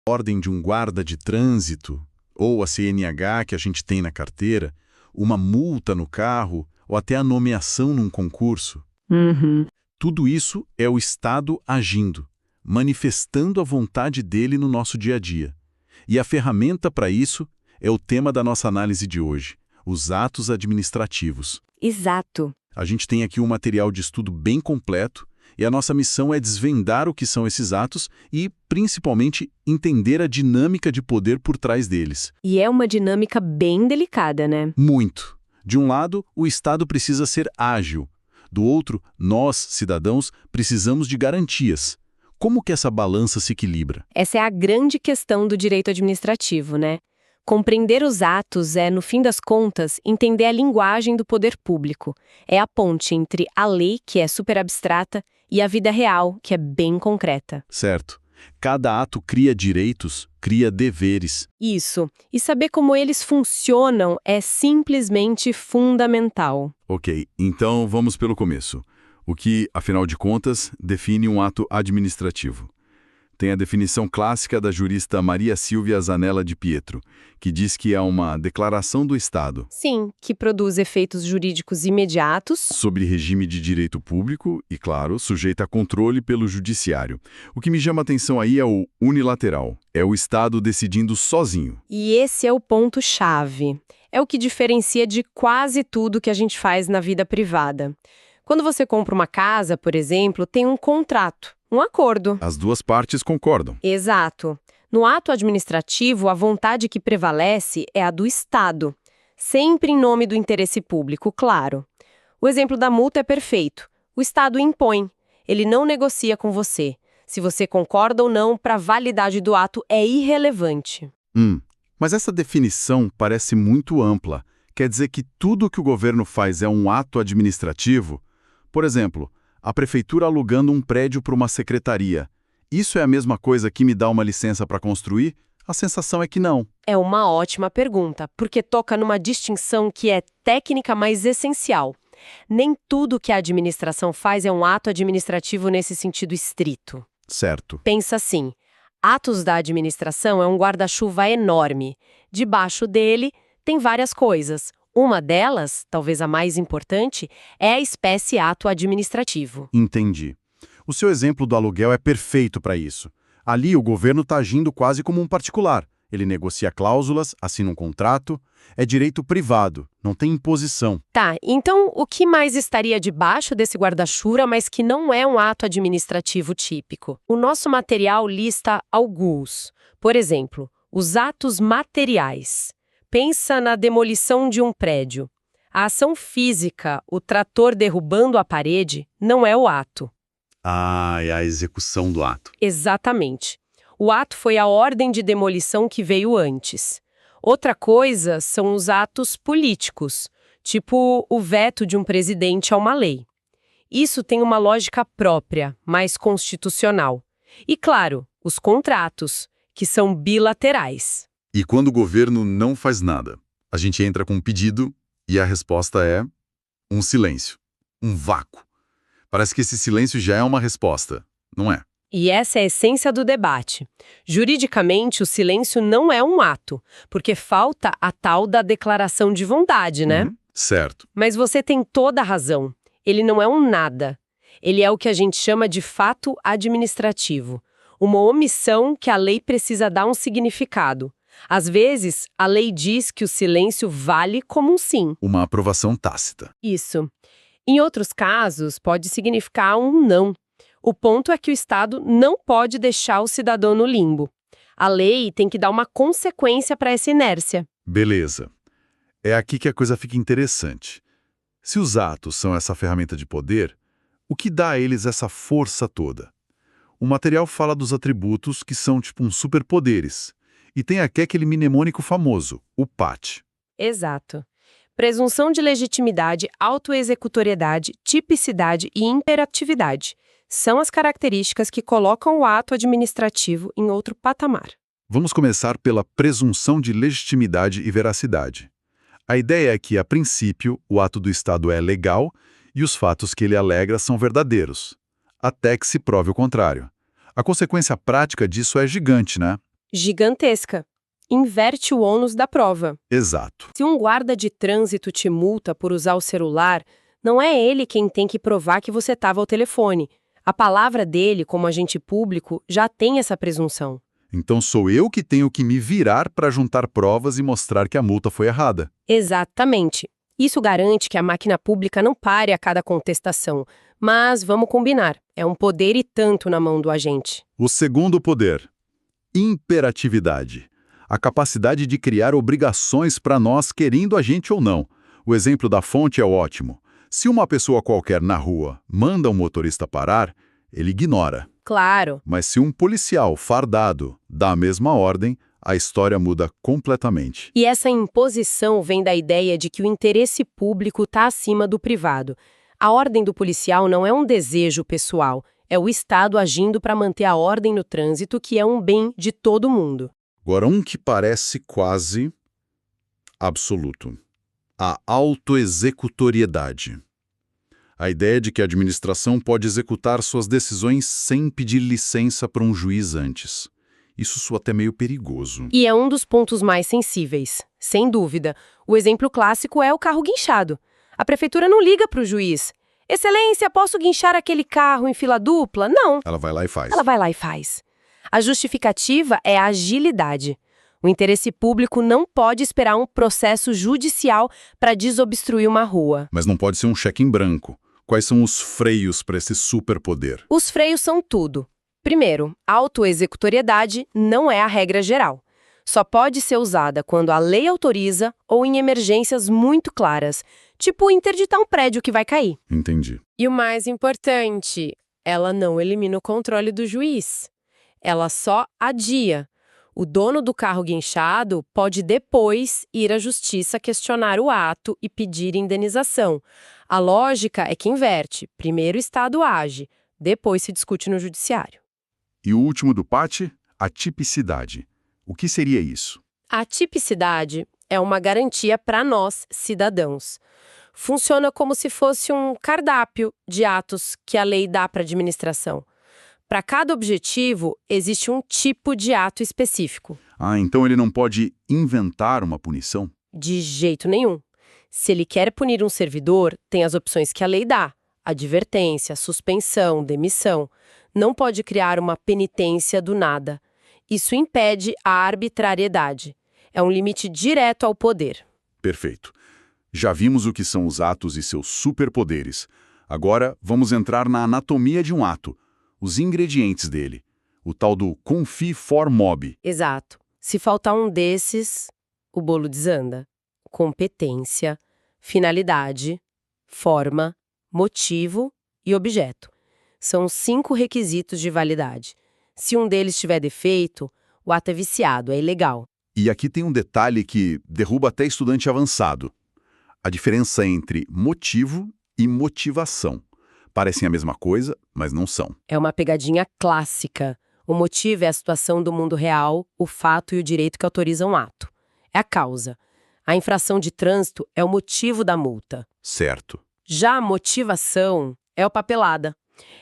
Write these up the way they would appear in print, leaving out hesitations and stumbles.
ordem de um guarda de trânsito, ou a CNH que a gente tem na carteira, uma multa no carro, ou até a nomeação num concurso. Uhum. Tudo isso é o Estado agindo, manifestando a vontade dele no nosso dia a dia. E a ferramenta para isso é o tema da nossa análise de hoje, os atos administrativos. Exato. A gente tem aqui um material de estudo bem completo e a nossa missão é desvendar o que são esses atos e, principalmente, entender a dinâmica de poder por trás deles. E é uma dinâmica bem delicada, né? Muito. De um lado, o Estado precisa ser ágil. Do outro, nós, cidadãos, precisamos de garantias. Como que essa balança se equilibra? Essa é a grande questão do direito administrativo, né? Compreender os atos é, no fim das contas, entender a linguagem do poder público. É a ponte entre a lei, que é super abstrata, e a vida real, que é bem concreta. Certo. Cada ato cria direitos, cria deveres. Isso. E saber como eles funcionam é simplesmente fundamental. Ok, então vamos pelo começo. O que, afinal de contas, define um ato administrativo? Tem a definição clássica da jurista Maria Silvia Zanella de Pietro, que diz que é uma declaração do Estado Sim, que produz efeitos jurídicos imediatos. sobre regime de direito público e, claro, sujeita a controle pelo judiciário. O que me chama a atenção aí é o unilateral, é o Estado decidindo sozinho. E esse é o ponto-chave. É o que diferencia de quase tudo que a gente faz na vida privada. Quando você compra uma casa, por exemplo, tem um contrato, um acordo. As duas partes concordam. Exato. No ato administrativo, a vontade que prevalece é a do Estado, sempre em nome do interesse público, claro. O exemplo da multa é perfeito. O Estado impõe. Ele não negocia com você. Se você concorda ou não, para a validade do ato é irrelevante. Mas essa definição parece muito ampla. Quer dizer que tudo que o governo faz é um ato administrativo? Por exemplo, a prefeitura alugando um prédio para uma secretaria. Isso é a mesma coisa que me dá uma licença para construir? A sensação é que não. É uma ótima pergunta, porque toca numa distinção que é técnica, mas essencial. Nem tudo que a administração faz é um ato administrativo nesse sentido estrito. Certo. Pensa assim, atos da administração é um guarda-chuva enorme. Debaixo dele tem várias coisas. Uma delas, talvez a mais importante, é a espécie ato administrativo. Entendi. O seu exemplo do aluguel é perfeito para isso. Ali o governo está agindo quase como um particular. Ele negocia cláusulas, assina um contrato. É direito privado, não tem imposição. Tá, então o que mais estaria debaixo desse guarda-chuva, mas que não é um ato administrativo típico? O nosso material lista alguns. Por exemplo, os atos materiais. Pensa na demolição de um prédio. A ação física, o trator derrubando a parede, não é o ato. Ah, é a execução do ato. Exatamente. O ato foi a ordem de demolição que veio antes. Outra coisa são os atos políticos, tipo o veto de um presidente a uma lei. Isso tem uma lógica própria, mais constitucional. E, claro, os contratos, que são bilaterais. E quando o governo não faz nada, a gente entra com um pedido e a resposta é um silêncio, um vácuo. Parece que esse silêncio já é uma resposta, não é? E essa é a essência do debate. Juridicamente, o silêncio não é um ato, porque falta a tal da declaração de vontade, né? Certo. Mas você tem toda a razão. Ele não é um nada. Ele é o que a gente chama de fato administrativo. Uma omissão que a lei precisa dar um significado. Às vezes, a lei diz que o silêncio vale como um sim. Uma aprovação tácita. Isso. Em outros casos, pode significar um não. O ponto é que o Estado não pode deixar o cidadão no limbo. A lei tem que dar uma consequência para essa inércia. Beleza. É aqui que a coisa fica interessante. Se os atos são essa ferramenta de poder, o que dá a eles essa força toda? O material fala dos atributos que são tipo uns superpoderes. E tem aqui aquele mnemônico famoso, o PAT. Exato. Presunção de legitimidade, autoexecutoriedade, tipicidade e imperatividade. São as características que colocam o ato administrativo em outro patamar. Vamos começar pela presunção de legitimidade e veracidade. A ideia é que, a princípio, o ato do Estado é legal e os fatos que ele alegra são verdadeiros, até que se prove o contrário. A consequência prática disso é gigante, né? Gigantesca. Inverte o ônus da prova. Exato. Se um guarda de trânsito te multa por usar o celular, não é ele quem tem que provar que você estava ao telefone. A palavra dele, como agente público, já tem essa presunção. Então sou eu que tenho que me virar para juntar provas e mostrar que a multa foi errada. Exatamente. Isso garante que a máquina pública não pare a cada contestação. Mas vamos combinar, é um poder e tanto na mão do agente. O segundo poder, imperatividade. A capacidade de criar obrigações para nós, querendo a gente ou não. O exemplo da fonte é ótimo. Se uma pessoa qualquer na rua manda um motorista parar, ele ignora. Claro. Mas se um policial fardado dá a mesma ordem, a história muda completamente. E essa imposição vem da ideia de que o interesse público está acima do privado. A ordem do policial não é um desejo pessoal, é o Estado agindo para manter a ordem no trânsito, que é um bem de todo mundo. Agora, um que parece quase absoluto. A autoexecutoriedade. A ideia de que a administração pode executar suas decisões sem pedir licença para um juiz antes. Isso soa até meio perigoso. E é um dos pontos mais sensíveis, sem dúvida. O exemplo clássico é o carro guinchado. A prefeitura não liga para o juiz. Excelência, posso guinchar aquele carro em fila dupla? Não. Ela vai lá e faz. Ela vai lá e faz. A justificativa é a agilidade. O interesse público não pode esperar um processo judicial para desobstruir uma rua. Mas não pode ser um cheque em branco. Quais são os freios para esse superpoder? Os freios são tudo. Primeiro, a autoexecutoriedade não é a regra geral. Só pode ser usada quando a lei autoriza ou em emergências muito claras, tipo interditar um prédio que vai cair. Entendi. E o mais importante, ela não elimina o controle do juiz. Ela só adia. O dono do carro guinchado pode depois ir à justiça questionar o ato e pedir indenização. A lógica é que inverte. Primeiro o Estado age, depois se discute no judiciário. E o último do PAT? A tipicidade. O que seria isso? A tipicidade é uma garantia para nós, cidadãos. Funciona como se fosse um cardápio de atos que a lei dá para a administração. Para cada objetivo, existe um tipo de ato específico. Ah, então ele não pode inventar uma punição? De jeito nenhum. Se ele quer punir um servidor, tem as opções que a lei dá: advertência, suspensão, demissão. Não pode criar uma penitência do nada. Isso impede a arbitrariedade. É um limite direto ao poder. Perfeito. Já vimos o que são os atos e seus superpoderes. Agora, vamos entrar na anatomia de um ato, os ingredientes dele, o tal do confie for mob. Exato. Se faltar um desses, o bolo desanda. Competência, finalidade, forma, motivo e objeto. São 5 requisitos de validade. Se um deles tiver defeito, o ato é viciado, é ilegal. E aqui tem um detalhe que derruba até estudante avançado. A diferença entre motivo e motivação. Parecem a mesma coisa, mas não são. É uma pegadinha clássica. O motivo é a situação do mundo real, o fato e o direito que autorizam o ato. É a causa. A infração de trânsito é o motivo da multa. Certo. Já a motivação é o papelada.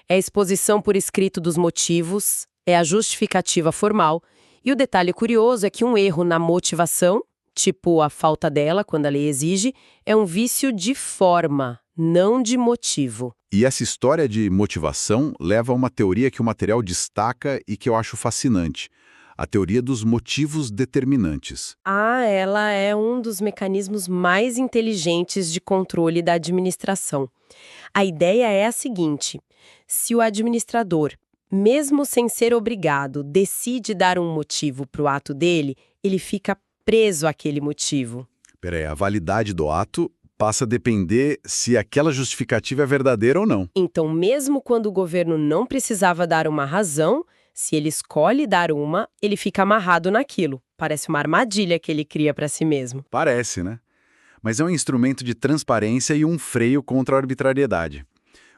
É a exposição por escrito dos motivos, é a justificativa formal. E o detalhe curioso é que um erro na motivação, tipo a falta dela, quando a lei exige, é um vício de forma, não de motivo. E essa história de motivação leva a uma teoria que o material destaca e que eu acho fascinante. A teoria dos motivos determinantes. Ela é um dos mecanismos mais inteligentes de controle da administração. A ideia é a seguinte: se o administrador, mesmo sem ser obrigado, decide dar um motivo para o ato dele, ele fica preso àquele motivo. A validade do ato passa a depender se aquela justificativa é verdadeira ou não. Então, mesmo quando o governo não precisava dar uma razão, se ele escolhe dar uma, ele fica amarrado naquilo. Parece uma armadilha que ele cria para si mesmo. Parece, né? Mas é um instrumento de transparência e um freio contra a arbitrariedade.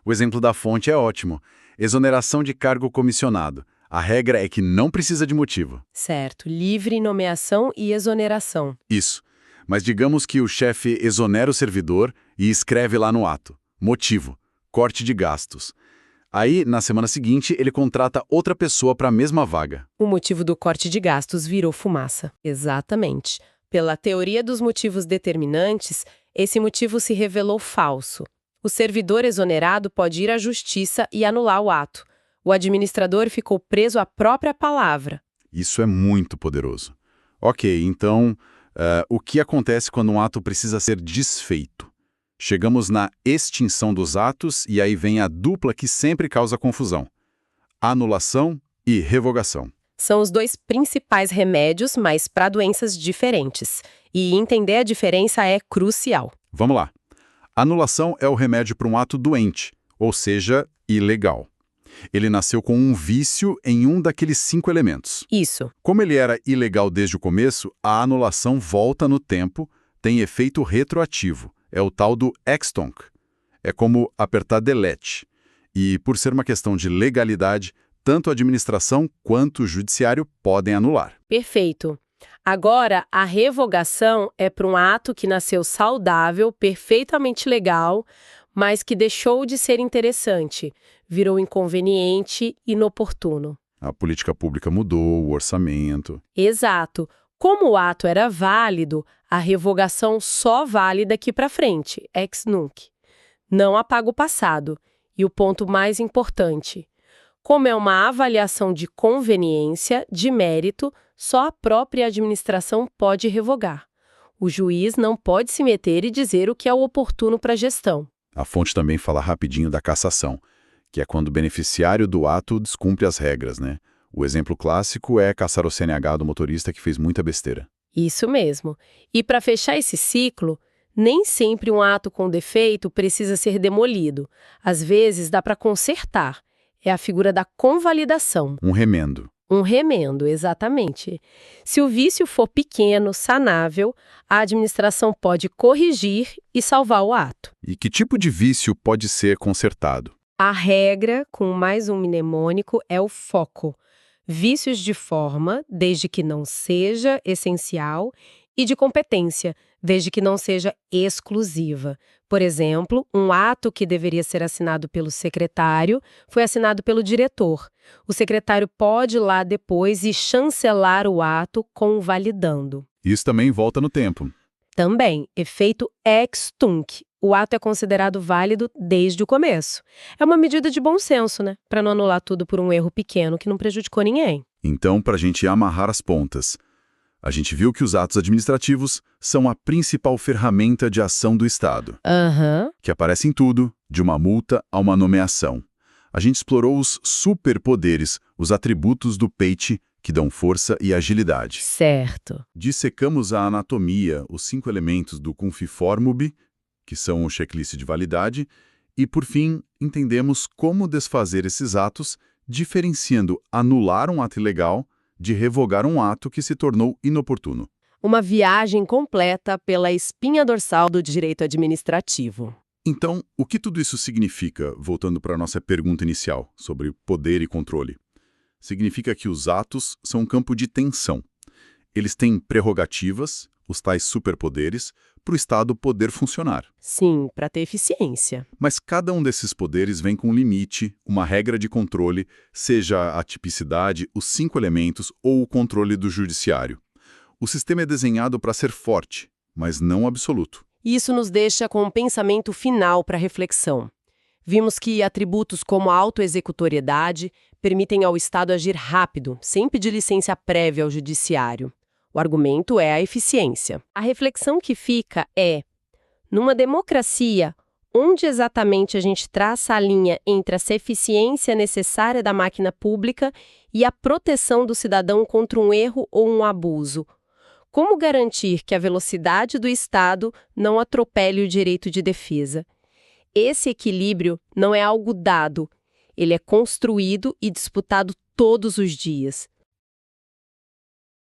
O exemplo da fonte é ótimo. Exoneração de cargo comissionado. A regra é que não precisa de motivo. Certo. Livre nomeação e exoneração. Isso. Mas digamos que o chefe exonera o servidor e escreve lá no ato: motivo, corte de gastos. Aí, na semana seguinte, ele contrata outra pessoa para a mesma vaga. O motivo do corte de gastos virou fumaça. Exatamente. Pela teoria dos motivos determinantes, esse motivo se revelou falso. O servidor exonerado pode ir à justiça e anular o ato. O administrador ficou preso à própria palavra. Isso é muito poderoso. Ok, então, o que acontece quando um ato precisa ser desfeito? Chegamos na extinção dos atos e aí vem a dupla que sempre causa confusão: anulação e revogação. São os dois principais remédios, mas para doenças diferentes. E entender a diferença é crucial. Vamos lá. Anulação é o remédio para um ato doente, ou seja, ilegal. Ele nasceu com um vício em um daqueles 5 elementos. Isso. Como ele era ilegal desde o começo, a anulação volta no tempo, tem efeito retroativo. É o tal do ex-tunc. É como apertar delete. E, por ser uma questão de legalidade, tanto a administração quanto o judiciário podem anular. Perfeito. Agora, a revogação é para um ato que nasceu saudável, perfeitamente legal, mas que deixou de ser interessante, virou inconveniente, inoportuno. A política pública mudou, o orçamento. Exato. Como o ato era válido, a revogação só vale daqui para frente, ex nunc. Não apaga o passado. E o ponto mais importante: como é uma avaliação de conveniência, de mérito, só a própria administração pode revogar. O juiz não pode se meter e dizer o que é o oportuno para a gestão. A fonte também fala rapidinho da cassação, que é quando o beneficiário do ato descumpre as regras, né? O exemplo clássico é cassar o CNH do motorista que fez muita besteira. Isso mesmo. E para fechar esse ciclo, nem sempre um ato com defeito precisa ser demolido. Às vezes dá para consertar. É a figura da convalidação. Um remendo. Um remendo, exatamente. Se o vício for pequeno, sanável, a administração pode corrigir e salvar o ato. E que tipo de vício pode ser consertado? A regra, com mais um mnemônico, é o foco. Vícios de forma, desde que não seja essencial, e de competência, desde que não seja exclusiva. Por exemplo, um ato que deveria ser assinado pelo secretário foi assinado pelo diretor. O secretário pode ir lá depois e chancelar o ato convalidando. Isso também volta no tempo. Também, efeito ex tunc. O ato é considerado válido desde o começo. É uma medida de bom senso, né? Para não anular tudo por um erro pequeno que não prejudicou ninguém. Então, para a gente amarrar as pontas, a gente viu que os atos administrativos são a principal ferramenta de ação do Estado, que aparece em tudo, de uma multa a uma nomeação. A gente explorou os superpoderes, os atributos do PEIT, que dão força e agilidade. Certo. Dissecamos a anatomia, os 5 elementos do Cunfiformub, que são o checklist de validade, e, por fim, entendemos como desfazer esses atos, diferenciando anular um ato ilegal de revogar um ato que se tornou inoportuno. Uma viagem completa pela espinha dorsal do direito administrativo. Então, o que tudo isso significa, voltando para a nossa pergunta inicial, sobre poder e controle? Significa que os atos são um campo de tensão. Eles têm prerrogativas, os tais superpoderes, para o Estado poder funcionar. Sim, para ter eficiência. Mas cada um desses poderes vem com um limite, uma regra de controle, seja a tipicidade, os 5 elementos ou o controle do judiciário. O sistema é desenhado para ser forte, mas não absoluto. Isso nos deixa com um pensamento final para reflexão. Vimos que atributos como a autoexecutoriedade permitem ao Estado agir rápido, sem pedir licença prévia ao judiciário. O argumento é a eficiência. A reflexão que fica é: numa democracia, onde exatamente a gente traça a linha entre essa eficiência necessária da máquina pública e a proteção do cidadão contra um erro ou um abuso? Como garantir que a velocidade do Estado não atropele o direito de defesa? Esse equilíbrio não é algo dado, ele é construído e disputado todos os dias.